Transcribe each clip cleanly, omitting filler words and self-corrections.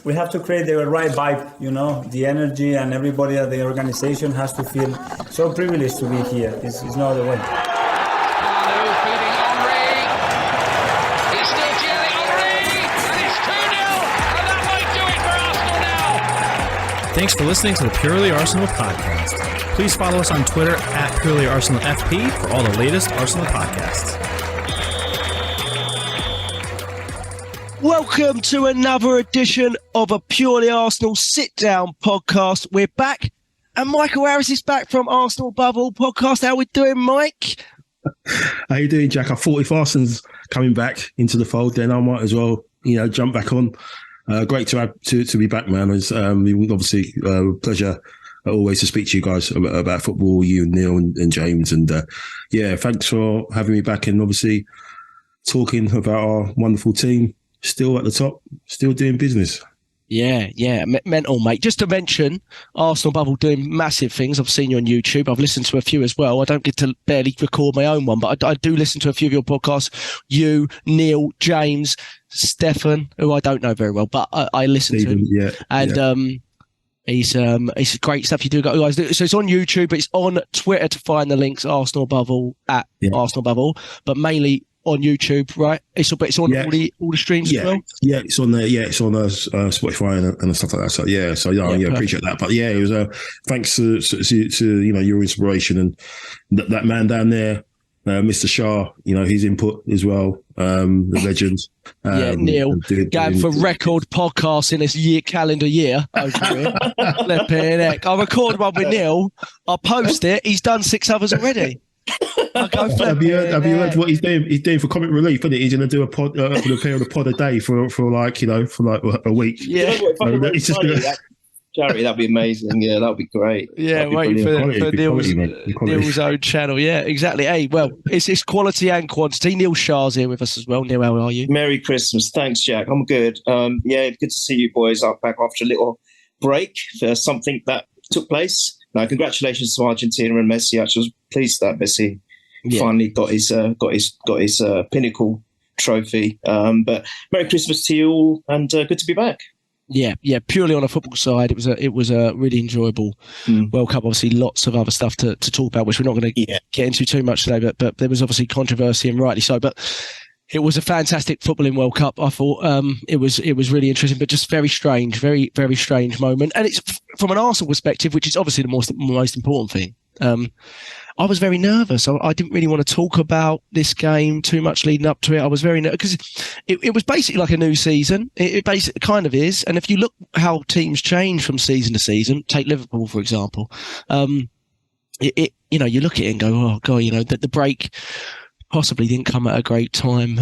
we have to create the right vibe, you know, the energy, and everybody at the organization has to feel so privileged to be here. It's no other way. Thanks for listening to the Purely Arsenal podcast. Please follow us on Twitter at Purely Arsenal FP for all the latest Arsenal podcasts. Welcome to another edition of a Purely Arsenal sit-down podcast. We're back, and Michael Harris is back from Arsenal Above All podcast. How we doing, Mike? How you doing, Jack? I thought if Arsenal's coming back into the fold, then I might as well, jump back on. Great to be back, man. It's obviously a pleasure always to speak to you guys about football, you and Neil and James. And thanks for having me back and obviously talking about our wonderful team. Still at the top, still doing business. Yeah, mental, mate. Just to mention, Arsenal Bubble doing massive things. I've seen you on YouTube. I've listened to a few as well. I don't get to barely record my own one, but I do listen to a few of your podcasts. You, Neil, James, Stefan, who I don't know very well, but I listen to him. Yeah, and it's great stuff you do guys do. So it's on YouTube, but it's on Twitter to find the links. Arsenal Above All at Arsenal Above All, but mainly on YouTube, right? It's on all the streams as well. Yeah, it's on there. Yeah, it's on Spotify and stuff like that. So appreciate that. But it was thanks to your inspiration and that man down there, Mr. Shah. His input as well. The legend. Neil going for record podcasts in this calendar year over here. I'll record one with Neil. I'll post it. He's done 6 others already. Have you heard what he's doing? He's doing for comic relief, isn't he? He's going to do a pod, appear on a pod a day for a week. Yeah, Jerry, that'd be amazing. Yeah, that'd be great. Yeah, wait for Neil's own channel. Yeah, exactly. Hey, well, it's quality and quantity. Neil Shah's here with us as well. Neil, how are you? Merry Christmas. Thanks, Jack. I'm good. Good to see you boys back after a little break for something that took place. Now, congratulations to Argentina and Messi. Actually, I was pleased that Messi finally got his pinnacle trophy. But Merry Christmas to you all, and good to be back. Yeah. Purely on a football side, it was a really enjoyable World Cup. Obviously, lots of other stuff to talk about, which we're not going to get into too much today. But there was obviously controversy, and rightly so. But it was a fantastic footballing World Cup. I thought it was really interesting, but just very strange, very very strange moment. And it's from an Arsenal perspective, which is obviously the most important thing. I was very nervous. I didn't really want to talk about this game too much leading up to it. I was very nervous because it was basically like a new season. It basically kind of is. And if you look how teams change from season to season, take Liverpool for example. You look at it and go, oh god, that the break possibly didn't come at a great time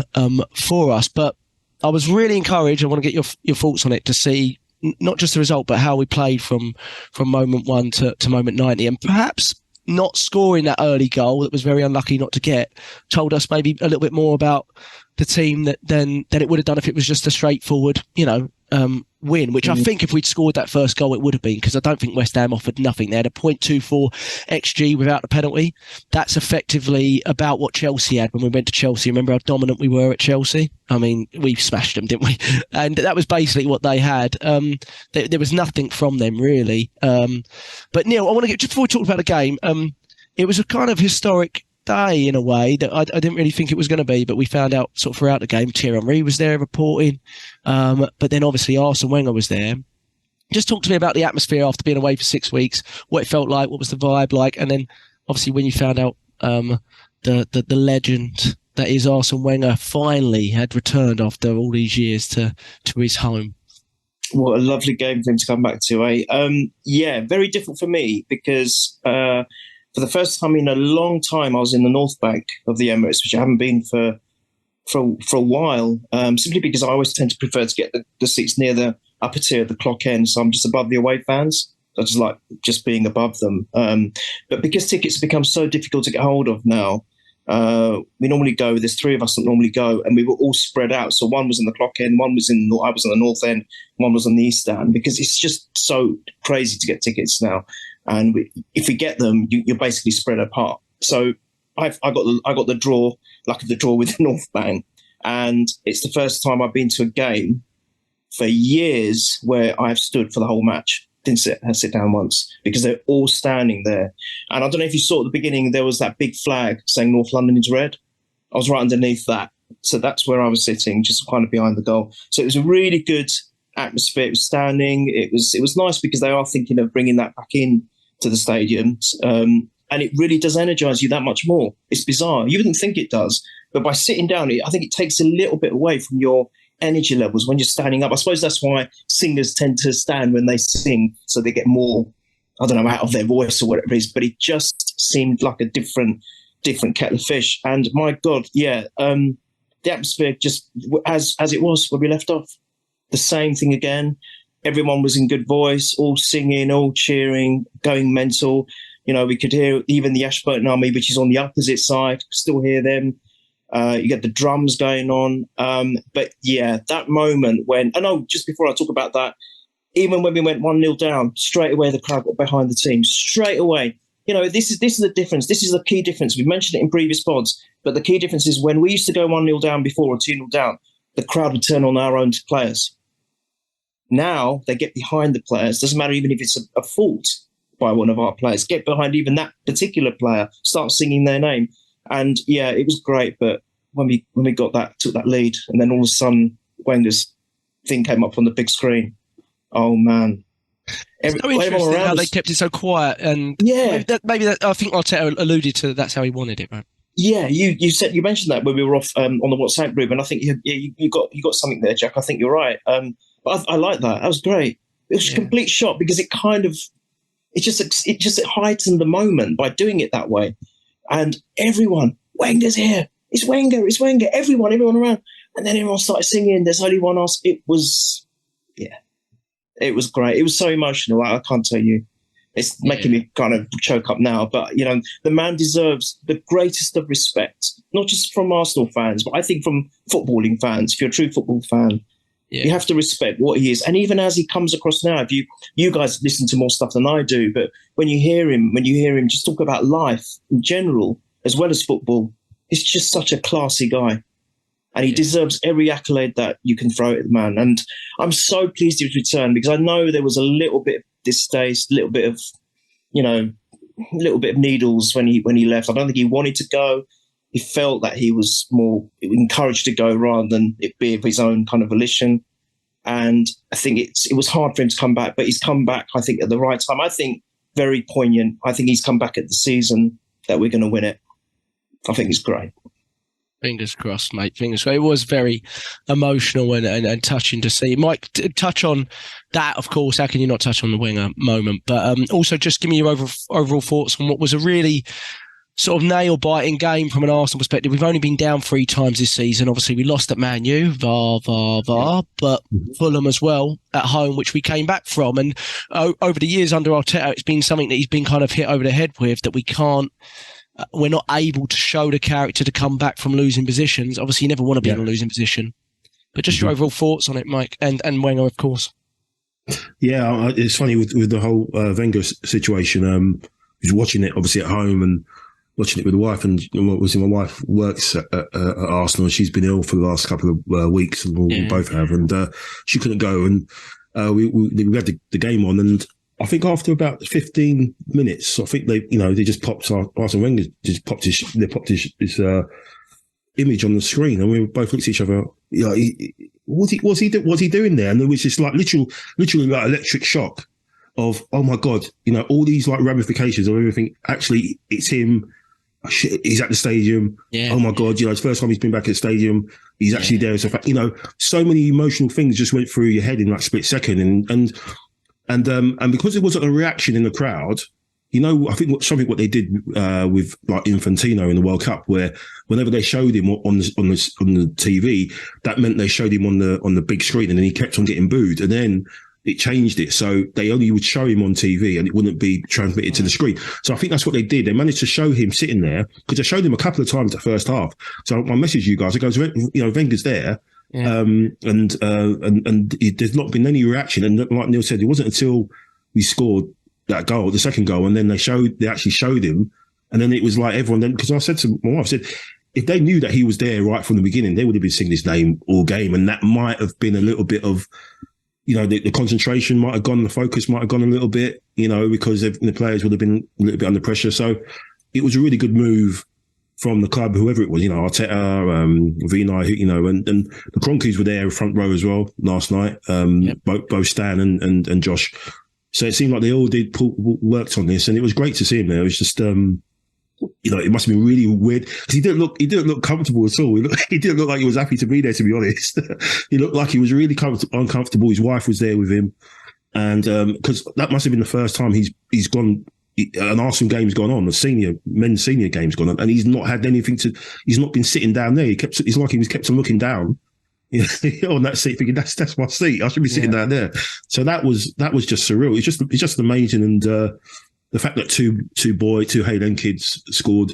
for us. But I was really encouraged. I want to get your thoughts on it to see not just the result, but how we played from moment 1 to moment 90, and perhaps not scoring that early goal that was very unlucky not to get told us maybe a little bit more about the team than it would have done if it was just a straightforward, win, which I think if we'd scored that first goal, it would have been, because I don't think West Ham offered nothing. They had a 0.24 XG without the penalty. That's effectively about what Chelsea had when we went to Chelsea. Remember how dominant we were at Chelsea? I mean, we smashed them, didn't we? And that was basically what they had. There was nothing from them, really. But Neil, I want to get, just before we talk about the game, it was a kind of historic day in a way that I didn't really think it was going to be, but we found out sort of throughout the game. Thierry Henry was there reporting, but then obviously Arsene Wenger was there. Just talk to me about the atmosphere after being away for 6 weeks, what it felt like, what was the vibe like, and then obviously when you found out the legend that is Arsene Wenger finally had returned after all these years to his home. What a lovely game for him to come back to, eh? Very different for me because for the first time in a long time, I was in the North Bank of the Emirates, which I haven't been for a while, simply because I always tend to prefer to get the seats near the upper tier of the clock end, so I'm just above the away fans. I just like just being above them. But because tickets have become so difficult to get hold of now, we normally go, there's 3 of us that normally go, and we were all spread out. So one was in the clock end, I was on the north end, one was on the east end, because it's just so crazy to get tickets now. And if we get them, you're basically spread apart. So I got the luck of the draw with the North Bank, and it's the first time I've been to a game for years where I've stood for the whole match. Didn't sit down once because they're all standing there. And I don't know if you saw at the beginning, there was that big flag saying North London is red. I was right underneath that. So that's where I was sitting, just kind of behind the goal. So it was a really good atmosphere. It was standing. It was nice because they are thinking of bringing that back in to the stadiums. And it really does energise you that much more. It's bizarre. You wouldn't think it does. But by sitting down, I think it takes a little bit away from your energy levels when you're standing up. I suppose that's why singers tend to stand when they sing, so they get more, I don't know, out of their voice or whatever it is. But it just seemed like a different kettle of fish. And my God, the atmosphere just as it was when we left off. The same thing again. Everyone was in good voice, all singing, all cheering, going mental. You know, we could hear even the Ashburton Army, which is on the opposite side, still hear them. You get the drums going on. But yeah, that moment when, just before I talk about that, even when we went 1-0 down, straight away the crowd got behind the team, straight away. You know, this is the difference. This is the key difference. We've mentioned it in previous pods, but the key difference is when we used to go 1-0 down before or 2-0 down, the crowd would turn on our own players. Now they get behind the players. Doesn't matter even if it's a fault by one of our players. Get behind even that particular player, start singing their name. And yeah, it was great. But when we took that lead, and then all of a sudden Wenger's thing came up on the big screen. Oh man. It's so interesting how they kept it so quiet, and maybe that I think Arteta alluded to that's how he wanted it, right? Yeah, you mentioned that when we were off on the WhatsApp group, and I think you got something there, Jack. I think you're right. But I like that. That was great. It was a complete shock because it just heightened the moment by doing it that way, and everyone, Wenger's here. It's Wenger. It's Wenger. Everyone around, and then everyone started singing. There's only one else. It was great. It was so emotional. I can't tell you. It's making me kind of choke up now. But, you know, the man deserves the greatest of respect, not just from Arsenal fans, but I think from footballing fans. If you're a true football fan, you have to respect what he is. And even as he comes across now, if you guys listen to more stuff than I do, but when you hear him just talk about life in general, as well as football, he's just such a classy guy. And he deserves every accolade that you can throw at the man. And I'm so pleased he's returned because I know there was a little bit of distaste, a little bit of needles when he left. I don't think he wanted to go. He felt that he was more encouraged to go rather than it be of his own kind of volition. And I think it was hard for him to come back, but he's come back, I think, at the right time. I think very poignant. I think he's come back at the season that we're going to win it. I think it's great. Fingers crossed, mate. Fingers crossed. It was very emotional and touching to see. Mike, touch on that, of course. How can you not touch on the Wenger moment? But also just give me your overall thoughts on what was a really sort of nail-biting game from an Arsenal perspective. We've only been down 3 times this season. Obviously, we lost at Man U, but Fulham as well at home, which we came back from. And over the years under Arteta, it's been something that he's been kind of hit over the head with, that we're not able to show the character to come back from losing positions. Obviously, you never want to be in a losing position. But just your overall thoughts on it, Mike, and Wenger, of course. Yeah, it's funny with the whole Wenger situation. I was watching it, obviously, at home and watching it with the wife. And my wife works at Arsenal, and she's been ill for the last couple of weeks, and we both have. And she couldn't go. And we had the game on, and I think after about 15 minutes, I think they just popped Arsene Wenger just popped his image on the screen, and we both looked at each other. You know, what's he doing there? And there was this like literally like electric shock of, oh my God, all these like ramifications of everything. Actually, it's him. Oh, shit, he's at the stadium. Yeah. Oh my God, it's the first time he's been back at the stadium. He's actually there. So so many emotional things just went through your head in like a split second, and because it wasn't a reaction in the crowd, I think what they did with like Infantino in the World Cup, where whenever they showed him on the TV, that meant they showed him on the big screen, and then he kept on getting booed, and then it changed it, so they only would show him on TV, and it wouldn't be transmitted to the screen. So I think that's what they did. They managed to show him sitting there, because they showed him a couple of times the first half. So I messaged you guys. It goes, Wenger's there. Yeah. And there's not been any reaction, and like Neil said, it wasn't until we scored that goal, the second goal, and then they actually showed him, and then it was like everyone. Then, because I said to my wife, I said, if they knew that he was there right from the beginning, they would have been singing his name all game, and that might have been a little bit of the concentration might have gone, the focus might have gone a little bit, because the players would have been a little bit under pressure. So it was a really good move from the club, whoever it was, Arteta, Vinay, and the Kroenkes were there front row as well last night, both Stan and Josh. So it seemed like they all worked on this, and it was great to see him there. It was just, it must have been really weird because he didn't look comfortable at all. He didn't look like he was happy to be there, to be honest. He looked like he was really uncomfortable. His wife was there with him, and because that must have been the first time he's gone. An Arsenal game's gone on, men's senior game's gone on, and he's not had anything to. He's not been sitting down there. It's like he was kept on looking down on that seat, thinking that's my seat. I should be sitting down there. So that was just surreal. It's just amazing, and the fact that two Hayden kids scored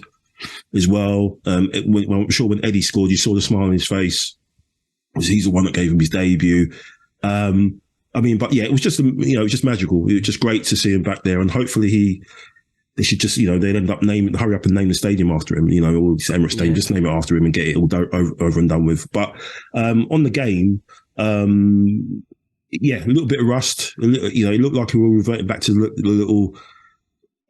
as well. I'm sure when Eddie scored, you saw the smile on his face. He's the one that gave him his debut. But yeah, it was just magical. It was just great to see him back there, and hopefully they should just, they'd end up hurry up and name the stadium after him, or this Emirates Stadium, just name it after him and get it all over and done with. But on the game, a little bit of rust. It looked like we were reverting back to the little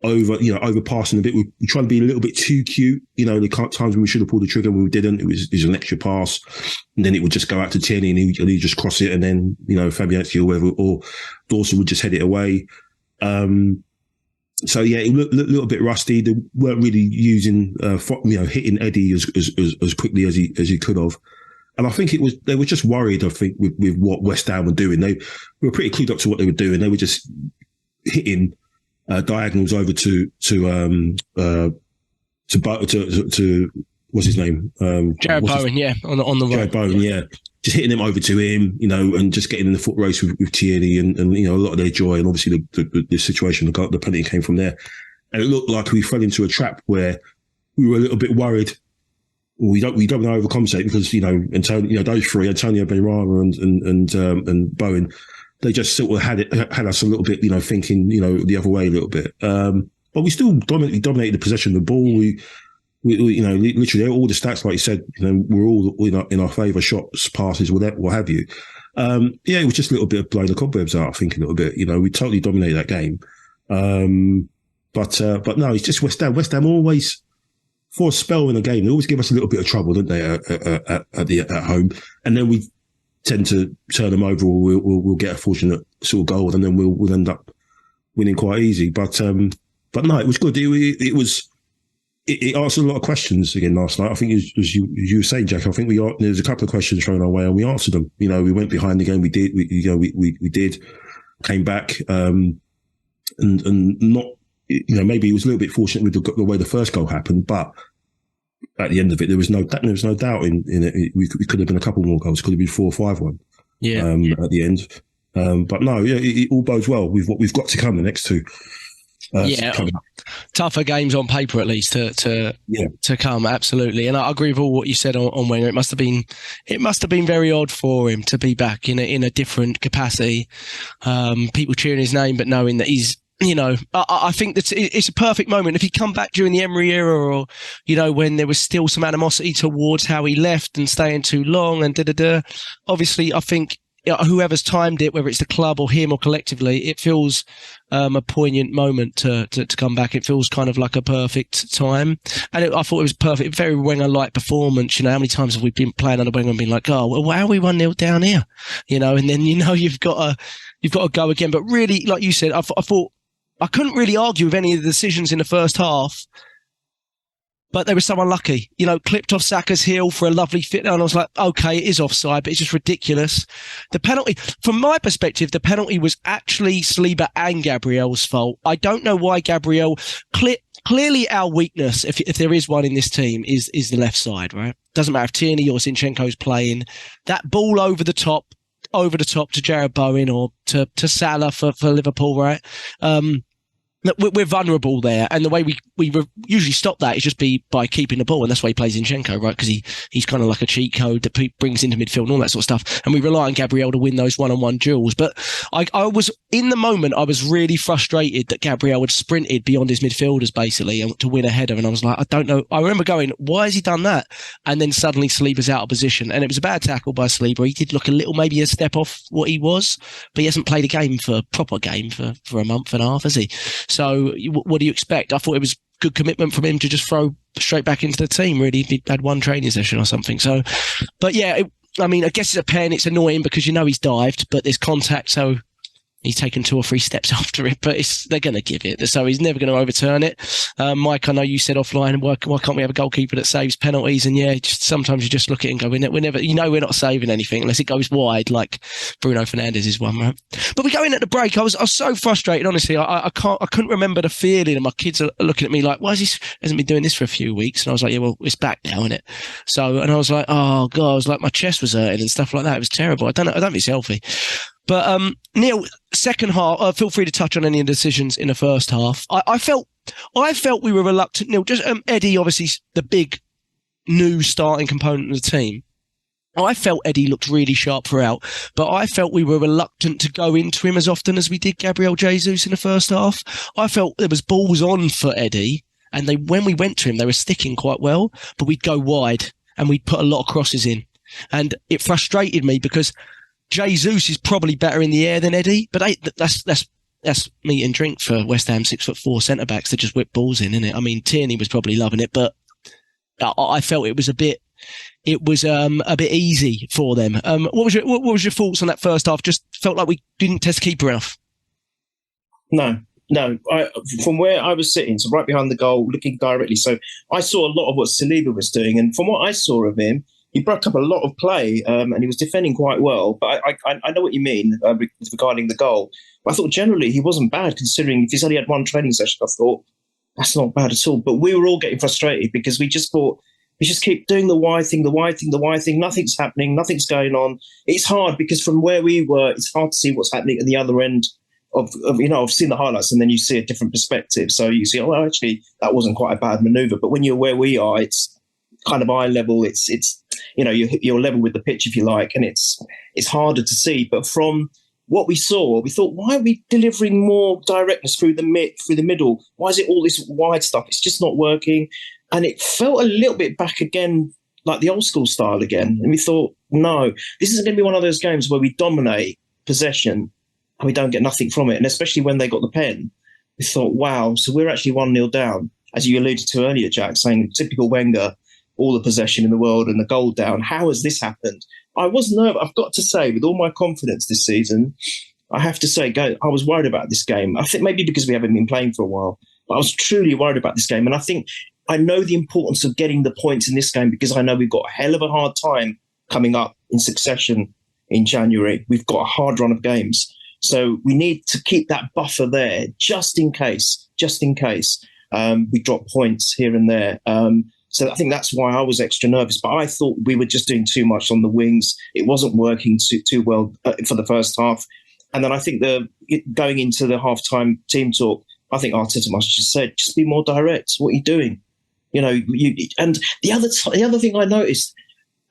overpassing a bit. We tried to be a little bit too cute. The times when we should have pulled the trigger, we didn't. It was an extra pass, and then it would just go out to Tierney, and he'd just cross it, and then Fabianski or whoever, or Dawson would just head it away. So yeah, it looked a little bit rusty. They weren't really using, hitting Eddie as quickly as he could have. And I think they were just worried. I think with what West Ham were doing, they were pretty clued up to what they were doing. They were just hitting diagonals over to what's his name? Jared Bowen, on the right. Jared Bowen, just hitting them over to him, and just getting in the foot race with Tierney and a lot of their joy, and obviously the situation, the penalty came from there, and it looked like we fell into a trap where we were a little bit worried. We don't want to overcompensate because Antonio, those three, Antonio, Benrahma and Bowen, they just sort of had us a little bit, thinking, the other way a little bit. But we still dominated the possession of the ball. We literally all the stats, like you said, were all in our favour, shots, passes, what have you. It was just a little bit of blowing the cobwebs out, I think, a little bit. We totally dominated that game. But no, it's just West Ham. West Ham always, for a spell in a game, they always give us a little bit of trouble, don't they, at home? And then we tend to turn them over, or we'll get a fortunate sort of goal, and then we'll end up winning quite easy. But no, it was good. It answered a lot of questions again last night. I think, as you were saying, Jack, I think there was a couple of questions thrown our way, and we answered them. We went behind the game. We did, came back, and not, maybe it was a little bit fortunate with the way the first goal happened, but at the end of it, there was no doubt in it. We could have been a couple more goals. Could have been 4-5-1. At the end. But no, it all bodes well with what we've got to come the next two. Tougher games on paper, at least to come. Absolutely, and I agree with all what you said on Wenger. It must have been very odd for him to be back in a different capacity. People cheering his name, but knowing that he's. I think that it's a perfect moment. If he'd come back during the Emery era, or when there was still some animosity towards how he left and staying too long and obviously, I think whoever's timed it, whether it's the club or him or collectively, it feels a poignant moment to come back. It feels kind of like a perfect time, and I thought it was perfect. Very Wenger-like performance. How many times have we been playing under Wenger and been like, oh, well, why are we 1-0 down here? And then you've got to go again. But really, like you said, I thought. I couldn't really argue with any of the decisions in the first half, but they were so unlucky. Clipped off Saka's heel for a lovely fit, and I was like, okay, it is offside, but it's just ridiculous. The penalty, from my perspective, the penalty was actually Saliba and Gabriel's fault. I don't know why Gabriel. Clearly, our weakness, if there is one in this team, is the left side. Right? Doesn't matter if Tierney or Zinchenko's playing. That ball over the top to Jared Bowen or to Salah for Liverpool, right? we're vulnerable there, and the way we usually stop that is just by keeping the ball, and that's why he plays Zinchenko, right? Because he's kind of like a cheat code that brings into midfield and all that sort of stuff, and we rely on Gabriel to win those one-on-one duels. But I was in the moment, I was really frustrated that Gabriel had sprinted beyond his midfielders basically to win a header, and I was like, I don't know. I remember going, why has he done that? And then suddenly Saliba's out of position, and it was a bad tackle by Saliba. He did look a little, maybe a step off what he was, but he hasn't played a proper game for a month and a half, has he? So what do you expect? I thought it was good commitment from him to just throw straight back into the team, really. He had one training session or something. So, but yeah, I guess it's a pen. It's annoying because he's dived, but there's contact, so he's taken 2 or 3 steps after it, but they're going to give it. So he's never going to overturn it. Mike, I know you said offline, why can't we have a goalkeeper that saves penalties? And yeah, sometimes you just look at it and go, we're never, we're not saving anything unless it goes wide, like Bruno Fernandes' one, right? But we go in at the break. I was so frustrated, honestly. I couldn't remember the feeling, and my kids are looking at me like, why hasn't been doing this for a few weeks? And I was like, yeah, well, it's back now, isn't it? So, and I was like, oh God, I was like, my chest was hurting and stuff like that. It was terrible. I don't think it's healthy. But Neil, second half, feel free to touch on any decisions in the first half. I felt we were reluctant. Neil, just Eddie, obviously the big new starting component of the team. I felt Eddie looked really sharp throughout, but I felt we were reluctant to go into him as often as we did Gabriel Jesus in the first half. I felt there was balls on for Eddie, and when we went to him, they were sticking quite well, but we'd go wide and we'd put a lot of crosses in, and it frustrated me because Jesus is probably better in the air than Eddie, but that's meat and drink for West Ham 6'4" centre backs to just whip balls in, isn't it? I mean, Tierney was probably loving it, but I felt it was a bit easy for them. What was your thoughts on that first half? Just felt like we didn't test keeper enough. No. From where I was sitting, so right behind the goal, looking directly, so I saw a lot of what Saliba was doing, and from what I saw of him, he broke up a lot of play, and he was defending quite well. But I know what you mean regarding the goal. But I thought generally he wasn't bad, considering if he's only had one training session. I thought that's not bad at all. But we were all getting frustrated because we just thought we just keep doing the wide thing. Nothing's happening. Nothing's going on. It's hard because from where we were, it's hard to see what's happening at the other end of I've seen the highlights, and then you see a different perspective. So you see, oh, actually, that wasn't quite a bad manoeuvre. But when you're where we are, it's kind of eye level. It's you're level with the pitch, if you like, and it's harder to see. But from what we saw, we thought, why are we delivering more directness through the middle? Why is it all this wide stuff? It's just not working. And it felt a little bit back again, like the old school style again. And we thought, no, this isn't going to be one of those games where we dominate possession and we don't get nothing from it. And especially when they got the pen, we thought, wow, so we're actually 1-0 down, as you alluded to earlier, Jack, saying typical Wenger, all the possession in the world and the goal down. How has this happened? I was nervous. I've got to say, with all my confidence this season, I have to say, I was worried about this game. I think maybe because we haven't been playing for a while, but I was truly worried about this game. And I think I know the importance of getting the points in this game because I know we've got a hell of a hard time coming up in succession in January. We've got a hard run of games. So we need to keep that buffer there just in case we drop points here and there. So I think that's why I was extra nervous. But I thought we were just doing too much on the wings. It wasn't working too well for the first half. And then I think going into the halftime team talk, I think Arteta must have just said, just be more direct. What are you doing? And the other thing I noticed,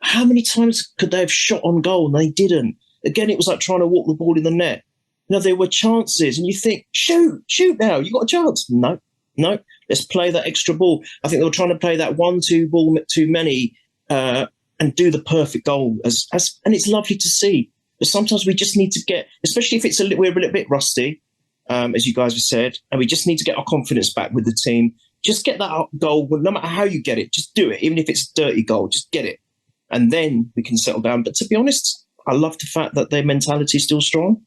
how many times could they have shot on goal and they didn't? Again, it was like trying to walk the ball in the net. There were chances and you think, shoot now, you got a chance. No, let's play that extra ball. I think they were trying to play that 1-2 ball too many and do the perfect goal. And it's lovely to see. But sometimes we just need to get, especially if we're a little bit rusty, as you guys have said, and we just need to get our confidence back with the team. Just get that goal, no matter how you get it, just do it. Even if it's a dirty goal, just get it. And then we can settle down. But to be honest, I love the fact that their mentality is still strong.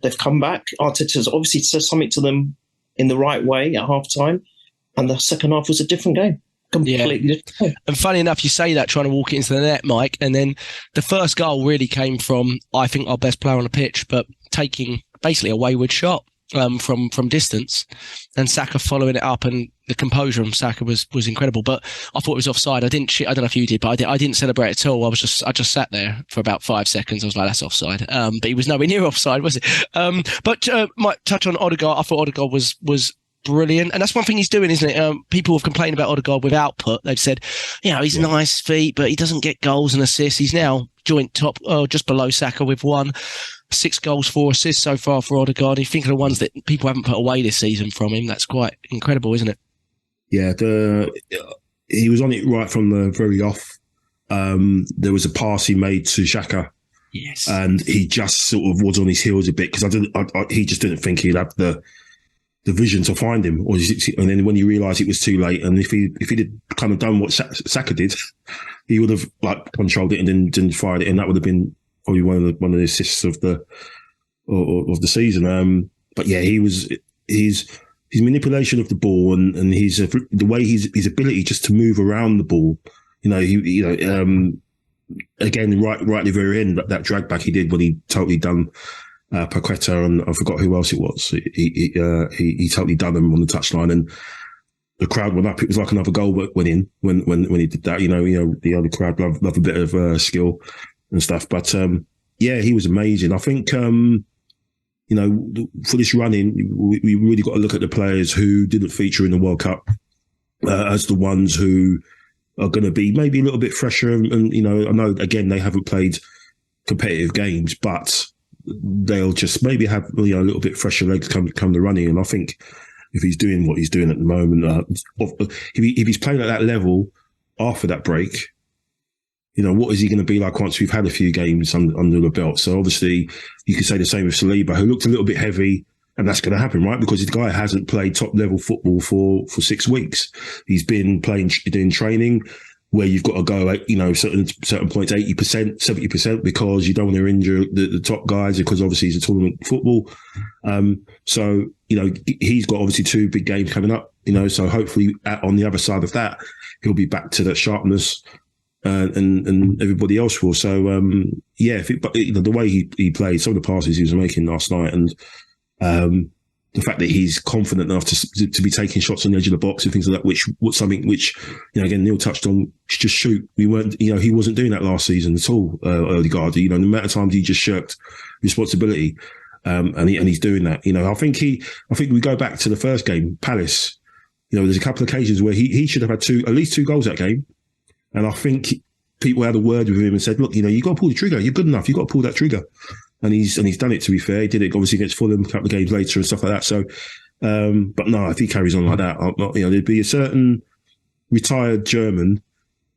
They've come back. Arteta's obviously said something to them in the right way at half-time. And the second half was a different game. Completely different game. And funny enough, you say that trying to walk it into the net, Mike, and then the first goal really came from, I think, our best player on the pitch, but taking basically a wayward shot from distance, and Saka following it up, and the composure from Saka was incredible. But I thought it was offside. I don't know if you did, but I didn't celebrate at all. I just sat there for about 5 seconds. I was like, that's offside. But he was nowhere near offside, was it? But might touch on Odegaard. I thought Odegaard was brilliant. And that's one thing he's doing, isn't it? People have complained about Odegaard with output. They've said, he's nice feet, but he doesn't get goals and assists. He's now joint top, just below Saka with 6 goals, 4 assists so far for Odegaard. You think of the ones that people haven't put away this season from him. That's quite incredible, isn't it? Yeah, he was on it right from the very off. There was a pass he made to Xhaka. Yes. And he just sort of was on his heels a bit because he just didn't think he'd have the vision to find him. And then when he realised it was too late, and if he'd have kind of done what Saka did, he would have controlled it and then fired it, and that would have been probably one of the assists of the season. But yeah, his manipulation of the ball and the way his ability just to move around the ball. Again, right at the very end, that drag back he did when he totally done Paqueta, and I forgot who else it was. He totally done them on the touchline, and the crowd went up. It was like another goal that went in when he did that. The other crowd love a bit of skill and stuff. But he was amazing. I think for this run-in, we really got to look at the players who didn't feature in the World Cup as the ones who are going to be maybe a little bit fresher. And I know, again, they haven't played competitive games, but they'll just maybe have a little bit fresher legs come the running. And I think if he's doing what he's doing at the moment, if he's playing at that level after that break, what is he going to be like once we've had a few games under the belt? So obviously you could say the same with Saliba, who looked a little bit heavy, and that's going to happen, right? Because the guy hasn't played top level football for 6 weeks. He's been doing training where you've got to go at, certain points, 80%, 70%, because you don't want to injure the top guys, because obviously it's a tournament football. So he's got obviously 2 big games coming up, so hopefully on the other side of that, he'll be back to that sharpness. And everybody else will. So the way he played, some of the passes he was making last night, and the fact that he's confident enough to be taking shots on the edge of the box and things like that, which again Neil touched on, just shoot. We weren't, he wasn't doing that last season at all. Odegaard, the amount of times he just shirked responsibility, and he's doing that. I think we go back to the first game, Palace. There's a couple of occasions where he should have had at least 2 goals that game. And I think people had a word with him and said, look, you got to pull the trigger. You're good enough. You got to pull that trigger. And he's done it, to be fair. He did it obviously against Fulham a couple of games later and stuff like that. So, but no, if he carries on like that, there'd be a certain retired German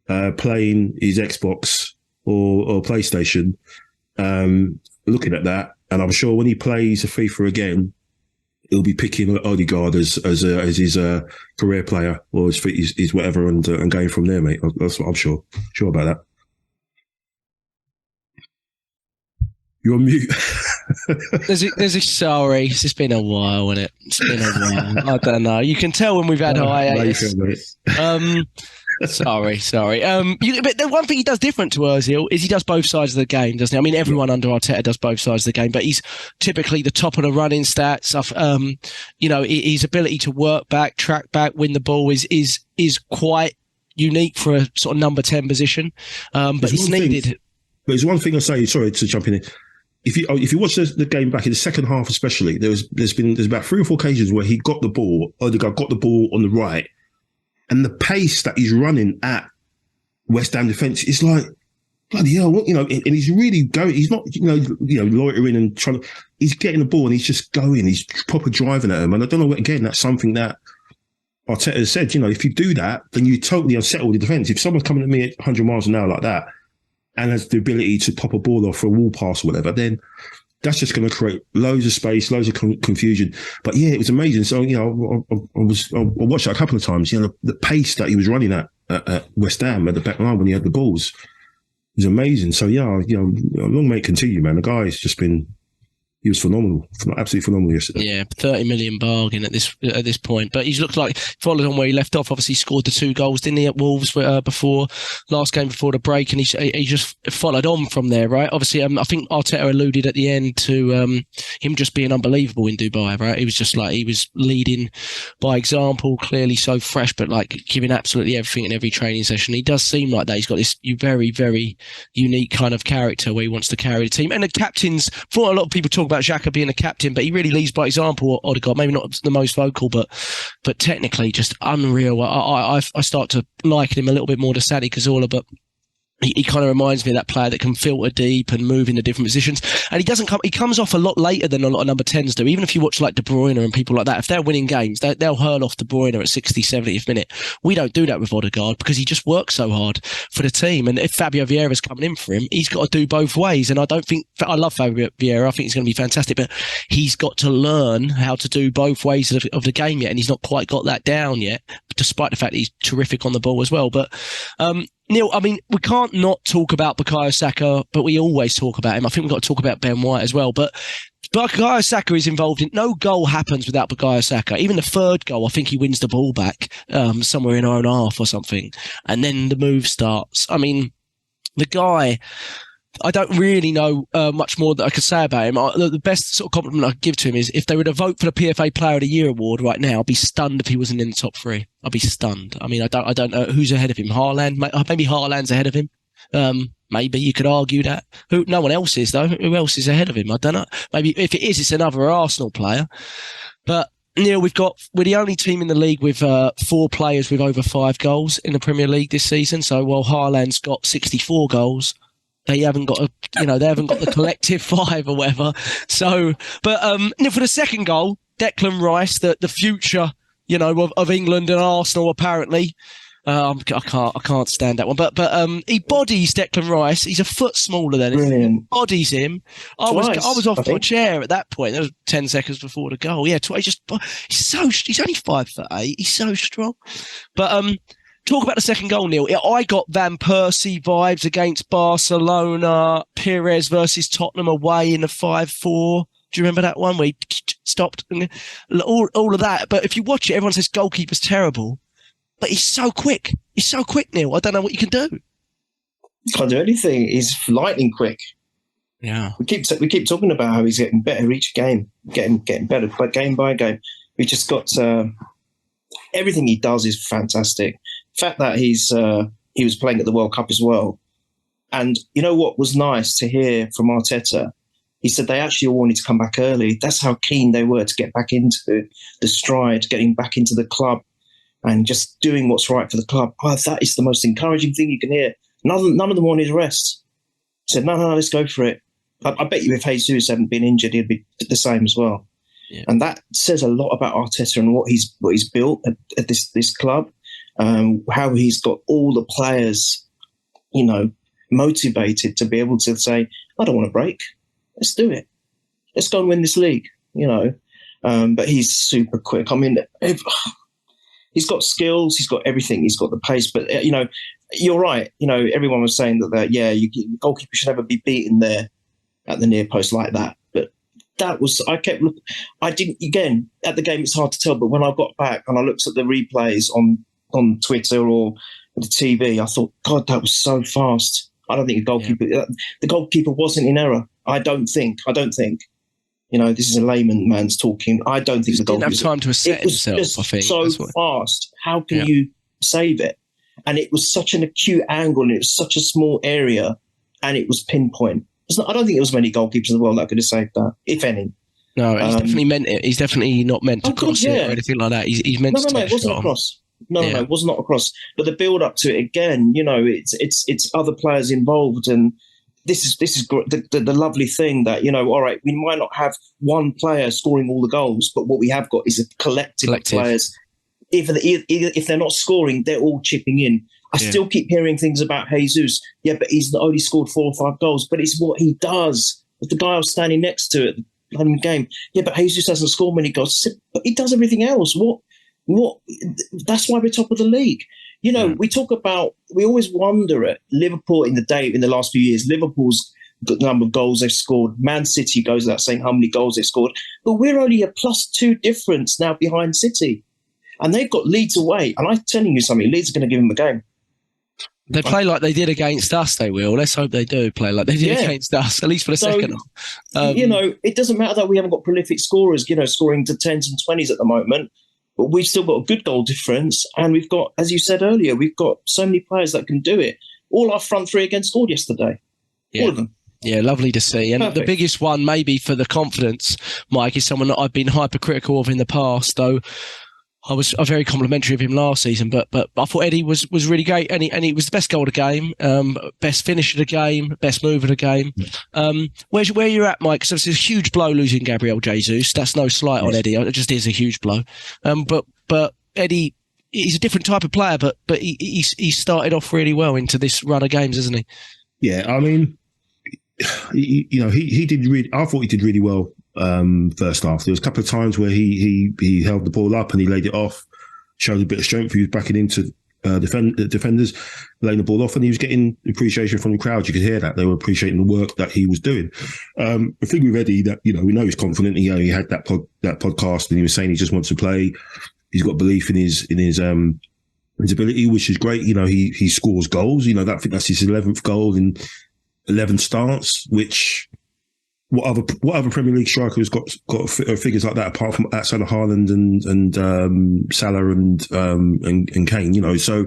playing his Xbox or PlayStation, looking at that. And I'm sure when he plays a FIFA again, he'll be picking Odegaard as his career player or his whatever, and going from there, mate. That's what I'm sure about that. You're on mute. Sorry, it's just been a while, isn't it? It's been a while. I don't know. You can tell when we've had hiatus. Sorry. But the one thing he does different to Ozil is he does both sides of the game, doesn't he? I mean, everyone under Arteta does both sides of the game, but he's typically the top of the running stats. His ability to work back, track back, win the ball is quite unique for a sort of number 10 position. But it's needed. But there's one thing I say. Sorry to jump in. If you watch the game back in the second half, especially, there's about 3 or 4 occasions where he got the ball. Odegaard got the ball on the right. And the pace that he's running at West Ham defence is like, bloody hell, and he's really going. He's not, loitering and trying to. He's getting the ball and he's just going. He's proper driving at him. And I don't know. Again, that's something that Arteta has said. If you do that, then you totally unsettle the defence. If someone's coming at me at 100 miles an hour like that and has the ability to pop a ball off for a wall pass or whatever, then that's just going to create loads of space, loads of confusion. But yeah, it was amazing. So, I watched it a couple of times. The pace that he was running at West Ham at the back line when he had the balls was amazing. So yeah, long may it continue, man. The guy's just been. He was phenomenal, absolutely phenomenal yesterday. Yeah, 30 million bargain at this point. But he's looked like followed on where he left off. Obviously, scored the 2 goals, didn't he, at Wolves last game before the break, and he just followed on from there, right? Obviously, I think Arteta alluded at the end to him just being unbelievable in Dubai, right? He was just like he was leading by example, clearly so fresh, but like giving absolutely everything in every training session. He does seem like that. He's got this very, very unique kind of character where he wants to carry the team. And the captains, for a lot of people talk about Xhaka being a captain, but he really leads by example. Odegaard, maybe not the most vocal, but technically just unreal. I start to liken him a little bit more to Sadi Cazorla, but he kind of reminds me of that player that can filter deep and move into different positions. And he comes off a lot later than a lot of number 10s do. Even if you watch like De Bruyne and people like that, if they're winning games, they'll hurl off De Bruyne at 60, 70th minute. We don't do that with Odegaard because he just works so hard for the team. And if Fabio Vieira's coming in for him, he's got to do both ways. And I love Fabio Vieira. I think he's going to be fantastic, but he's got to learn how to do both ways of the game yet. And he's not quite got that down yet, despite the fact that he's terrific on the ball as well. But, Neil, I mean, we can't not talk about Bukayo Saka, but we always talk about him. I think we've got to talk about Ben White as well. But Bukayo Saka is involved in no goal happens without Bukayo Saka. Even the third goal, I think he wins the ball back somewhere in our own half or something. And then the move starts. I mean, the guy, I don't really know much more that I could say about him. The best sort of compliment I could give to him is if they were to vote for the PFA Player of the Year award right now, I'd be stunned if he wasn't in the top 3. I'd be stunned. I mean, I don't know who's ahead of him. Haaland? Maybe Haaland's ahead of him. Maybe you could argue that. No one else is, though. Who else is ahead of him? I don't know. Maybe if it is, it's another Arsenal player. But Neil, we're the only team in the league with 4 players with over 5 goals in the Premier League this season. So while Haaland's got 64 goals, they haven't got the collective 5 or whatever. So, but for the second goal, Declan Rice, the future, of England and Arsenal apparently. I can't stand that one. But he bodies Declan Rice. He's a foot smaller than him. Brilliant. He bodies him. I was off my chair at that point. That was 10 seconds before the goal. Yeah, he's only 5'8". He's so strong. But talk about the second goal, Neil. I got Van Persie vibes against Barcelona, Pires versus Tottenham away in the 5-4. Do you remember that one where he stopped? All of that. But if you watch it, everyone says goalkeeper's terrible. But he's so quick. He's so quick, Neil. I don't know what you can do. Can't do anything. He's lightning quick. Yeah. We keep talking about how he's getting better each game, getting better, but game by game. We just got everything he does is fantastic. The fact that he was playing at the World Cup as well. And you know what was nice to hear from Arteta? He said they actually all wanted to come back early. That's how keen they were to get back into the stride, getting back into the club and just doing what's right for the club. Oh, that is the most encouraging thing you can hear. None of them wanted rest. He said, no, let's go for it. I bet you if Jesus hadn't been injured, he'd be the same as well. Yeah. And that says a lot about Arteta and what he's built at this club. How he's got all the players, motivated to be able to say, I don't want to break. Let's do it. Let's go and win this league, But he's super quick. I mean, he's got skills. He's got everything. He's got the pace. But, you're right. Everyone was saying that goalkeeper should never be beaten there at the near post like that. But I didn't, again, at the game, it's hard to tell. But when I got back and I looked at the replays on Twitter or the TV, I thought, God, that was so fast. I don't think the goalkeeper wasn't in error. I don't think. This is a layman man's talking. I don't think the goalkeeper didn't have time to set himself. I think so fast. How can you save it? And it was such an acute angle, and it was such a small area, and it was pinpoint. I don't think there was many goalkeepers in the world that could have saved that, if any. No, he's definitely meant it. He's definitely not meant to cross it or anything like that. He's meant to. No, it wasn't a cross. No, it was not a cross. But the build up to it again, it's other players involved, and this is the lovely thing that all right, we might not have one player scoring all the goals, but what we have got is a collective. Of players. If they're not scoring, they're all chipping in. I still keep hearing things about Jesus. Yeah, but he's only scored 4 or 5 goals. But it's what he does. The guy I was standing next to at the game. Yeah, but Jesus hasn't scored many goals. But he does everything else. What? That's why we're top of the league. We always wonder at Liverpool in the last few years, Liverpool's the number of goals they've scored. Man City goes without saying how many goals they've scored. But we're only a +2 difference now behind City. And they've got Leeds away. And I'm telling you something, Leeds are going to give them a game. They play like they did against us, they will. Let's hope they do play like they did against us, at least for the second half. It doesn't matter that we haven't got prolific scorers, scoring to 10s and 20s at the moment. But we've still got a good goal difference. And we've got, as you said earlier, we've got so many players that can do it. All our front three again scored yesterday. Yeah. All of them. Yeah, lovely to see. And Perfect. the biggest one, maybe for the confidence, Mike, is someone that I've been hypercritical of in the past. Though I was very complimentary of him last season, but I thought Eddie was really great, and he was the best goal of the game, best finish of the game, best move of the game. Where you're at, Mike? Because it's a huge blow losing Gabriel Jesus. That's no slight on Eddie. It just is a huge blow. But Eddie, he's a different type of player, but he started off really well into this run of games, isn't he? Yeah, I mean, he did really. I thought he did really well first half. There was a couple of times where he held the ball up and he laid it off, showed a bit of strength. He was backing into defenders, laying the ball off, and he was getting appreciation from the crowd. You could hear that they were appreciating the work that he was doing. The thing with Eddie, that we know he's confident. He had that podcast, and he was saying he just wants to play. He's got belief in his ability, which is great. He scores goals. I think that's his 11th goal in 11 starts, which what other Premier League striker has got figures like that apart from outside of Haaland and Salah and Kane? So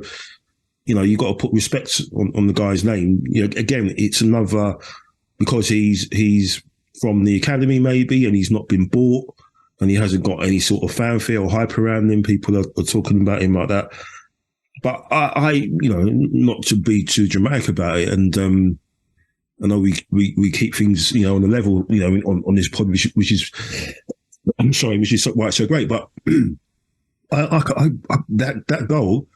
you've got to put respect on the guy's name. Again, it's another, because he's from the academy maybe, and he's not been bought, and he hasn't got any sort of fanfare or hype around him. People are talking about him like that. But I not to be too dramatic about it, and I know we keep things, on the level, on this pod, which is why it's so great. But that goal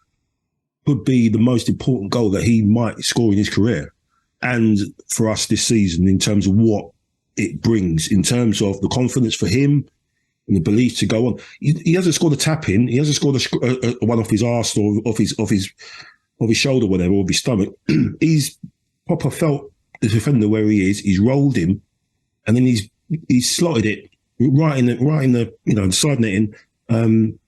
could be the most important goal that he might score in his career, and for us this season, in terms of what it brings, in terms of the confidence for him and the belief to go on. He hasn't scored a tap in. He hasn't scored a one off his arse or off his shoulder, whatever, or his stomach. He's proper felt the defender where he is. He's rolled him, and then he's slotted it right in the side netting. In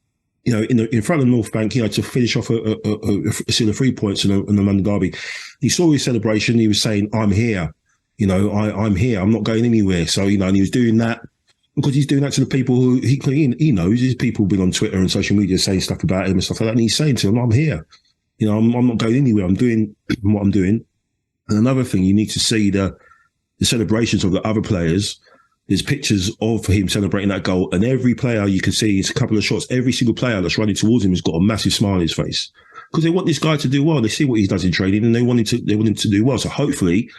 front of the North Bank, to finish off a seal of 3 points in the London derby. He saw his celebration. He was saying, "I'm here. I'm here. I'm not going anywhere." So and he was doing that because he's doing that to the people who he knows. His people been on Twitter and social media saying stuff about him and stuff like that, and he's saying to them, "I'm here. I'm not going anywhere. I'm doing what I'm doing." And another thing, you need to see the celebrations of the other players. There's pictures of him celebrating that goal, and every player you can see, it's a couple of shots, every single player that's running towards him has got a massive smile on his face, because they want this guy to do well. They see what he does in training, and they want him to do well. So hopefully,